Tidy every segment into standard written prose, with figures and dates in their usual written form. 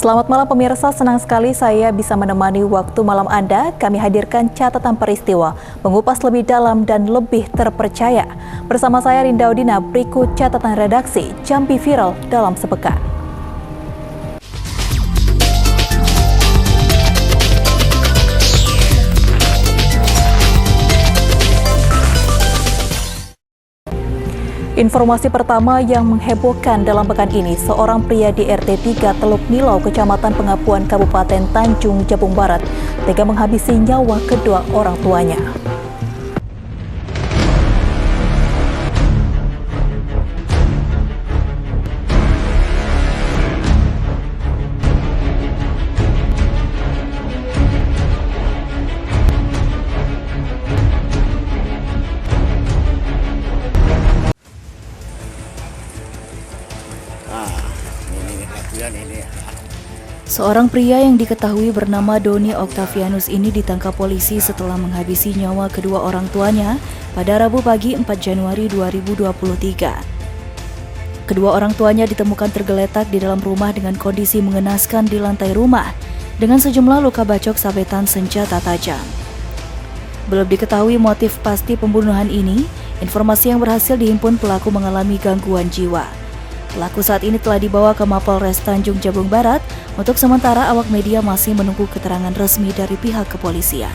Selamat malam pemirsa, senang sekali saya bisa menemani waktu malam Anda. Kami hadirkan catatan peristiwa, mengupas lebih dalam dan lebih terpercaya. Bersama saya Rinda Udina, berikut catatan redaksi Jambi Viral dalam sepekan. Informasi pertama yang menghebohkan dalam pekan ini, seorang pria di RT 3 Teluk Nilau, Kecamatan Pengapuan, Kabupaten Tanjung Jabung Barat, tega menghabisi nyawa kedua orang tuanya. Seorang pria yang diketahui bernama Doni Octavianus ini ditangkap polisi setelah menghabisi nyawa kedua orang tuanya pada Rabu pagi 4 Januari 2023. Kedua orang tuanya ditemukan tergeletak di dalam rumah dengan kondisi mengenaskan di lantai rumah dengan sejumlah luka bacok sabetan senjata tajam. Belum diketahui motif pasti pembunuhan ini. Informasi yang berhasil dihimpun pelaku mengalami gangguan jiwa. Pelaku saat ini telah dibawa ke Mapolres Tanjung Jabung Barat. Untuk sementara awak media masih menunggu keterangan resmi dari pihak kepolisian.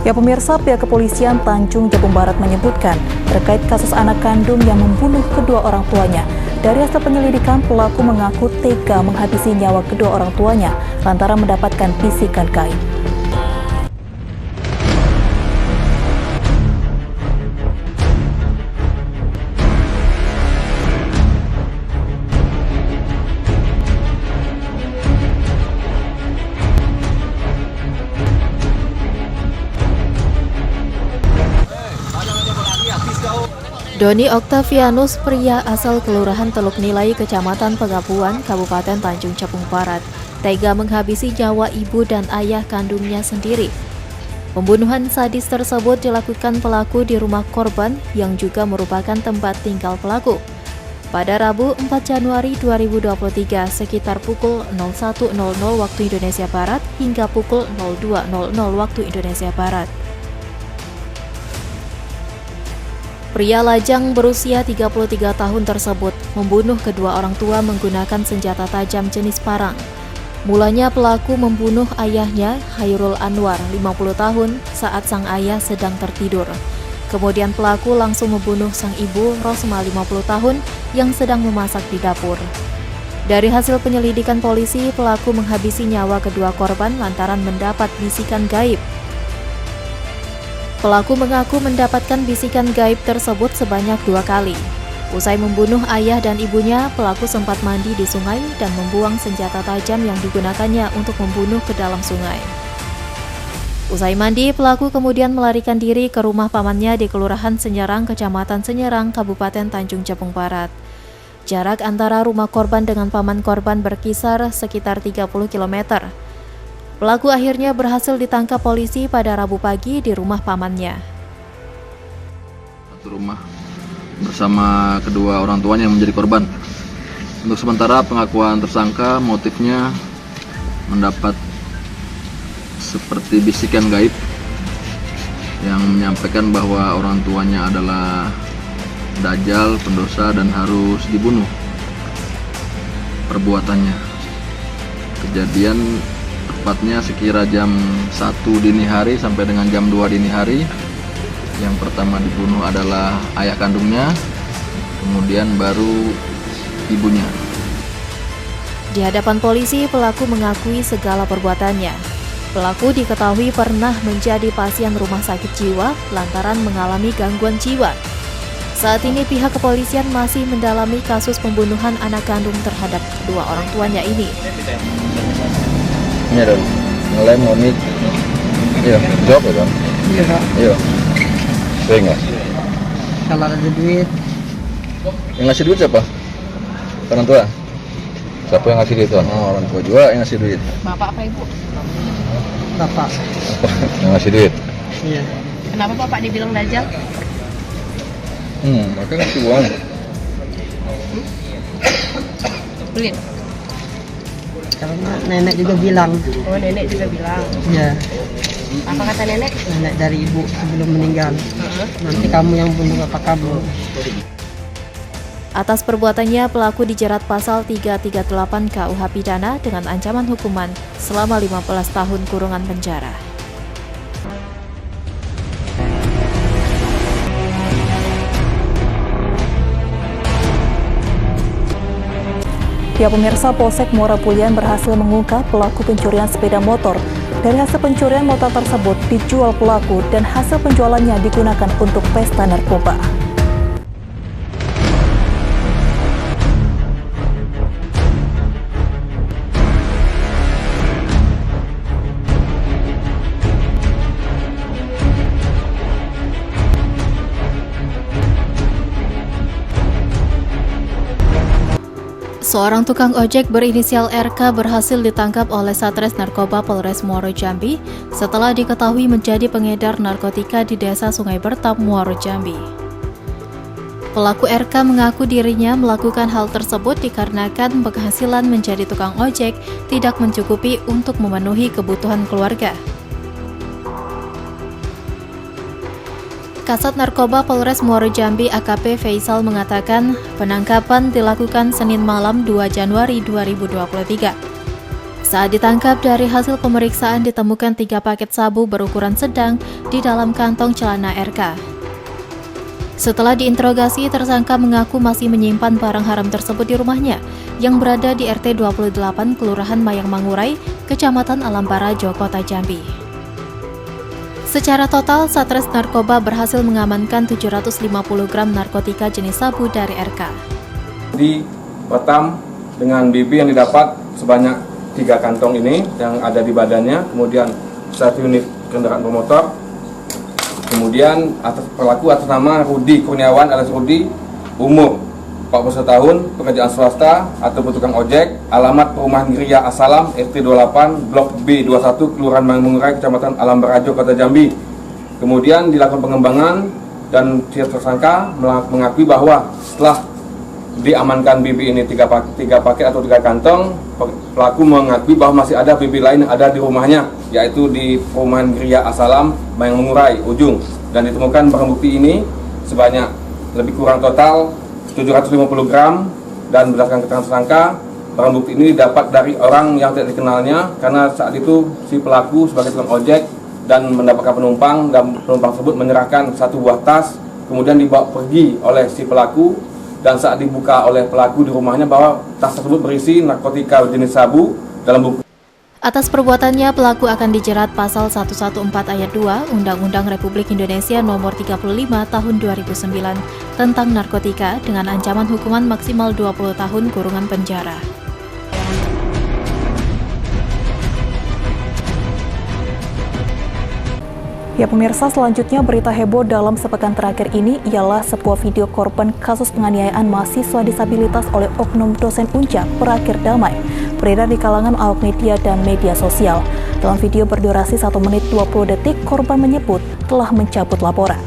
Ya pemirsa, pihak kepolisian Tanjung Jabung Barat menyebutkan terkait kasus anak kandung yang membunuh kedua orang tuanya. Dari hasil penyelidikan, pelaku mengaku tega menghabisi nyawa kedua orang tuanya lantaran mendapatkan bisikan gaib. Doni Octavianus, pria asal Kelurahan Teluk Nilai, Kecamatan Pengapuan, Kabupaten Tanjung Jabung Barat, tega menghabisi nyawa ibu dan ayah kandungnya sendiri. Pembunuhan sadis tersebut dilakukan pelaku di rumah korban yang juga merupakan tempat tinggal pelaku. Pada Rabu 4 Januari 2023 sekitar pukul 01.00 waktu Indonesia Barat hingga pukul 02.00 waktu Indonesia Barat. Pria lajang berusia 33 tahun tersebut membunuh kedua orang tua menggunakan senjata tajam jenis parang. Mulanya pelaku membunuh ayahnya, Hairul Anwar, 50 tahun, saat sang ayah sedang tertidur. Kemudian pelaku langsung membunuh sang ibu, Rosma, 50 tahun, yang sedang memasak di dapur. Dari hasil penyelidikan polisi, pelaku menghabisi nyawa kedua korban lantaran mendapat bisikan gaib. Pelaku mengaku mendapatkan bisikan gaib tersebut sebanyak 2 kali. Usai membunuh ayah dan ibunya, pelaku sempat mandi di sungai dan membuang senjata tajam yang digunakannya untuk membunuh ke dalam sungai. Usai mandi, pelaku kemudian melarikan diri ke rumah pamannya di Kelurahan Senyerang, Kecamatan Senyerang, Kabupaten Tanjung Jabung Barat. Jarak antara rumah korban dengan paman korban berkisar sekitar 30 km. Pelaku akhirnya berhasil ditangkap polisi pada Rabu pagi di rumah pamannya. Satu rumah bersama kedua orang tuanya yang menjadi korban. Untuk sementara pengakuan tersangka motifnya mendapat seperti bisikan gaib yang menyampaikan bahwa orang tuanya adalah dajjal, pendosa dan harus dibunuh. Perbuatannya kejadian tepatnya sekira jam 1 dini hari sampai dengan jam 2 dini hari. Yang pertama dibunuh adalah ayah kandungnya, kemudian baru ibunya. Di hadapan polisi, pelaku mengakui segala perbuatannya. Pelaku diketahui pernah menjadi pasien rumah sakit jiwa lantaran mengalami gangguan jiwa. Saat ini pihak kepolisian masih mendalami kasus pembunuhan anak kandung terhadap kedua orang tuanya ini. Ini dong, ngelem ngomit. Iya, jawab ya bang? Iya kak. Iya. Sering nggak? Kalau ada duit. Yang ngasih duit siapa? Orang tua? Siapa yang ngasih duit tuh? Oh, orang tua juga yang ngasih duit. Bapak apa ibu? Bapak. Yang ngasih duit? Iya. Kenapa Bapak dibilang dajjal? Maka ngasih uang. Kulit. Karena nenek juga bilang. Oh, nenek juga bilang. Ya, Apa kata nenek? nenek dari ibu sebelum meninggal. Nanti kamu yang bunuh bapak kamu. Atas perbuatannya, pelaku dijerat pasal 338 KUH Pidana dengan ancaman hukuman selama 15 tahun kurungan penjara. Ya pemirsa, Polsek Muara Pulyan berhasil mengungkap pelaku pencurian sepeda motor. Dari hasil pencurian motor tersebut dijual pelaku dan hasil penjualannya digunakan untuk pesta narkoba. Seorang tukang ojek berinisial RK berhasil ditangkap oleh Satres Narkoba Polres Muaro Jambi setelah diketahui menjadi pengedar narkotika di Desa Sungai Bertap, Muaro Jambi. Pelaku RK mengaku dirinya melakukan hal tersebut dikarenakan penghasilan menjadi tukang ojek tidak mencukupi untuk memenuhi kebutuhan keluarga. Kasat Narkoba Polres Muaro Jambi AKP Faisal mengatakan penangkapan dilakukan Senin malam 2 Januari 2023. Saat ditangkap, dari hasil pemeriksaan ditemukan 3 paket sabu berukuran sedang di dalam kantong celana RK. Setelah diinterogasi, tersangka mengaku masih menyimpan barang haram tersebut di rumahnya yang berada di RT 28 Kelurahan Mayang Mangurai, Kecamatan Alambarajo, Kota Jambi. Secara total, Satres Narkoba berhasil mengamankan 750 gram narkotika jenis sabu dari RK. Direkam dengan BB yang didapat sebanyak 3 kantong ini yang ada di badannya, kemudian 1 unit kendaraan bermotor, kemudian pelaku atas nama Rudi Kurniawan alias Rudi, umur 41 tahun, pekerjaan swasta atau tukang ojek, alamat Perumahan Gria Asalam, RT 28, Blok B21, Kelurahan Mangurai, Kecamatan Alambarajo, Kota Jambi. Kemudian dilakukan pengembangan dan si tersangka mengakui bahwa setelah diamankan BB ini 3 paket atau 3 kantong, pelaku mengakui bahwa masih ada BB lain yang ada di rumahnya, yaitu di Perumahan Gria Asalam, Mangurai, Ujung. Dan ditemukan barang bukti ini sebanyak lebih kurang total 750 gram, dan berdasarkan keterangan tersangka, barang bukti ini didapat dari orang yang tidak dikenalnya karena saat itu si pelaku sebagai tukang ojek dan mendapatkan penumpang, dan penumpang tersebut menyerahkan 1 buah tas, kemudian dibawa pergi oleh si pelaku, dan saat dibuka oleh pelaku di rumahnya bahwa tas tersebut berisi narkotika jenis sabu dalam bukti. Atas perbuatannya, pelaku akan dijerat pasal 114 ayat 2 Undang-Undang Republik Indonesia Nomor 35 Tahun 2009 tentang narkotika dengan ancaman hukuman maksimal 20 tahun kurungan penjara. Ya pemirsa, selanjutnya berita heboh dalam sepekan terakhir ini ialah sebuah video korban kasus penganiayaan mahasiswa disabilitas oleh oknum dosen Unja berakhir damai, beredar di kalangan awak media dan media sosial. Dalam video berdurasi 1 menit 20 detik, korban menyebut telah mencabut laporan.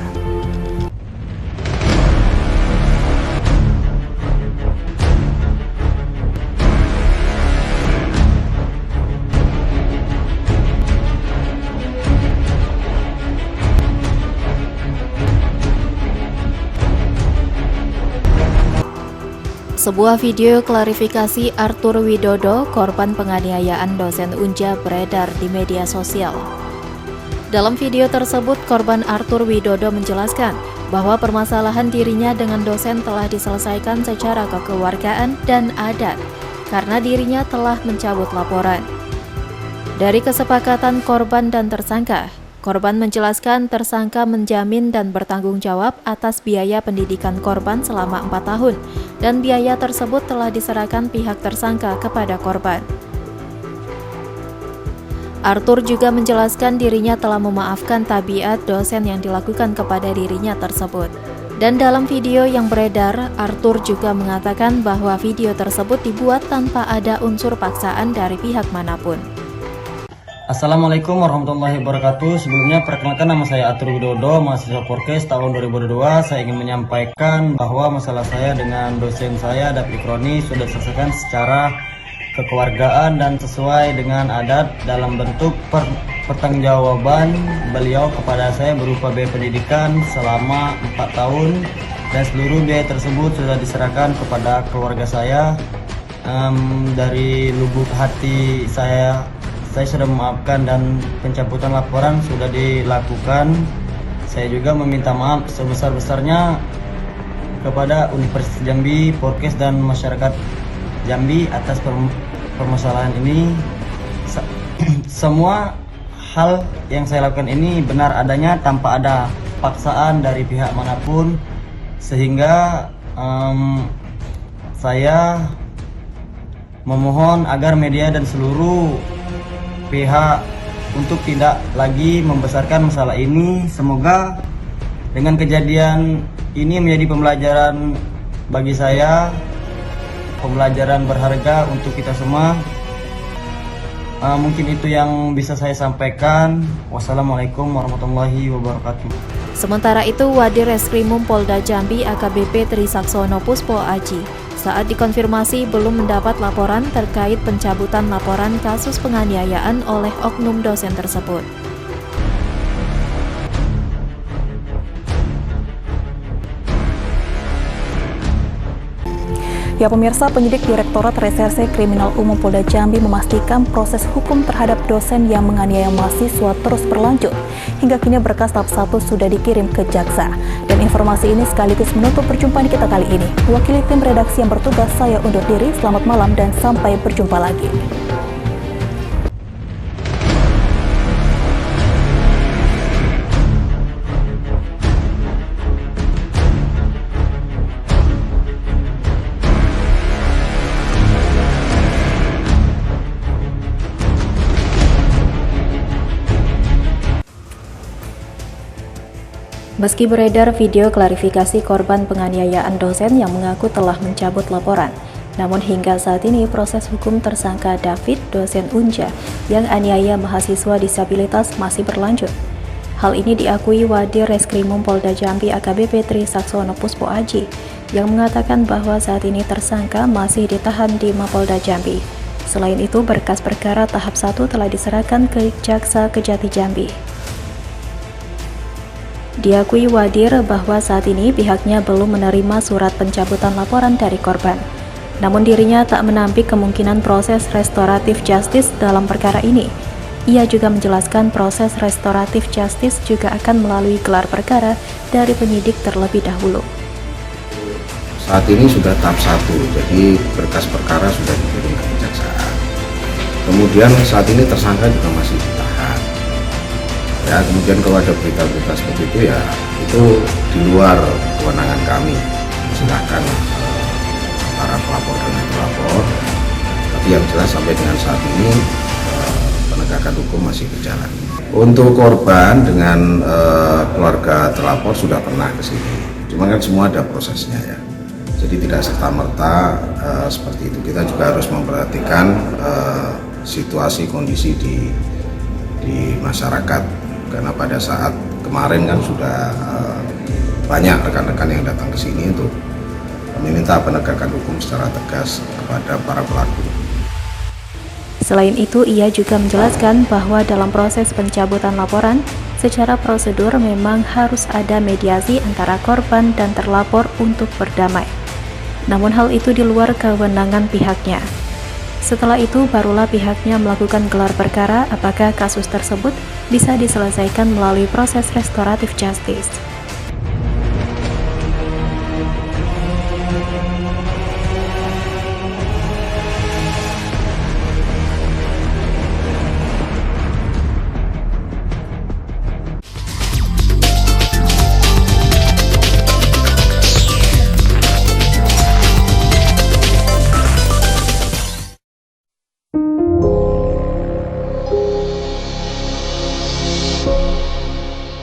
Sebuah video klarifikasi Arthur Widodo, korban penganiayaan dosen Unja, beredar di media sosial. Dalam video tersebut, korban Arthur Widodo menjelaskan bahwa permasalahan dirinya dengan dosen telah diselesaikan secara kekeluargaan dan adat karena dirinya telah mencabut laporan. Dari kesepakatan korban dan tersangka, korban menjelaskan tersangka menjamin dan bertanggung jawab atas biaya pendidikan korban selama 4 tahun, dan biaya tersebut telah diserahkan pihak tersangka kepada korban. Arthur juga menjelaskan dirinya telah memaafkan tabiat dosen yang dilakukan kepada dirinya tersebut. Dan dalam video yang beredar, Arthur juga mengatakan bahwa video tersebut dibuat tanpa ada unsur paksaan dari pihak manapun. Assalamualaikum warahmatullahi wabarakatuh. Sebelumnya perkenalkan, nama saya Atur Widodo, mahasiswa Porkes tahun 2022. Saya ingin menyampaikan bahwa masalah saya dengan dosen saya David Ikroni sudah diselesaikan secara kekeluargaan dan sesuai dengan adat dalam bentuk pertanggungjawaban beliau kepada saya berupa biaya pendidikan selama 4 tahun, dan seluruh biaya tersebut sudah diserahkan kepada keluarga saya. Dari lubuk hati saya sudah memaafkan dan pencabutan laporan sudah dilakukan. Saya juga meminta maaf sebesar-besarnya kepada Universitas Jambi, Porkes, dan masyarakat Jambi atas permasalahan ini. Semua hal yang saya lakukan ini benar adanya tanpa ada paksaan dari pihak manapun, sehingga saya memohon agar media dan seluruh pihak untuk tidak lagi membesarkan masalah ini. Semoga dengan kejadian ini menjadi pembelajaran bagi saya, pembelajaran berharga untuk kita semua. Mungkin itu yang bisa saya sampaikan. Wassalamualaikum warahmatullahi wabarakatuh. Sementara itu, Wadir Reskrimum Polda Jambi AKBP Trisaksono Puspo Aji saat dikonfirmasi belum mendapat laporan terkait pencabutan laporan kasus penganiayaan oleh oknum dosen tersebut. Ya pemirsa, penyidik Direktorat Reserse Kriminal Umum Polda Jambi memastikan proses hukum terhadap dosen yang menganiaya mahasiswa terus berlanjut. Hingga kini berkas tahap 1 sudah dikirim ke jaksa. Dan informasi ini sekaligus menutup perjumpaan kita kali ini. Wakili tim redaksi yang bertugas, saya undur diri. Selamat malam dan sampai berjumpa lagi. Meski beredar video klarifikasi korban penganiayaan dosen yang mengaku telah mencabut laporan, namun hingga saat ini proses hukum tersangka David, dosen Unja, yang aniaya mahasiswa disabilitas masih berlanjut. Hal ini diakui Wadir Reskrimum Polda Jambi AKBP Trisaksono Puspo Aji, yang mengatakan bahwa saat ini tersangka masih ditahan di Mapolda Jambi. Selain itu, berkas perkara tahap 1 telah diserahkan ke Jaksa Kejati Jambi. Diakui Wadir bahwa saat ini pihaknya belum menerima surat pencabutan laporan dari korban. Namun dirinya tak menampik kemungkinan proses restoratif justice dalam perkara ini. Ia juga menjelaskan proses restoratif justice juga akan melalui gelar perkara dari penyidik terlebih dahulu. Saat ini sudah tahap 1, jadi berkas perkara sudah dikirim ke kejaksaan. Kemudian saat ini tersangka juga masih ditahan. Ya, kemudian kalau ada berita-berita seperti itu, ya itu di luar kewenangan kami. Silakan para pelapor dan terlapor. Tapi yang jelas sampai dengan saat ini penegakan hukum masih berjalan. Untuk korban dengan keluarga terlapor sudah pernah ke sini. Cuma kan semua ada prosesnya ya. Jadi tidak serta-merta seperti itu. Kita juga harus memperhatikan situasi kondisi di masyarakat. Karena pada saat kemarin kan sudah banyak rekan-rekan yang datang ke sini untuk meminta penegakan hukum secara tegas kepada para pelaku. Selain itu, ia juga menjelaskan bahwa dalam proses pencabutan laporan, secara prosedur memang harus ada mediasi antara korban dan terlapor untuk berdamai. Namun hal itu di luar kewenangan pihaknya. Setelah itu barulah pihaknya melakukan gelar perkara apakah kasus tersebut bisa diselesaikan melalui proses restoratif justice.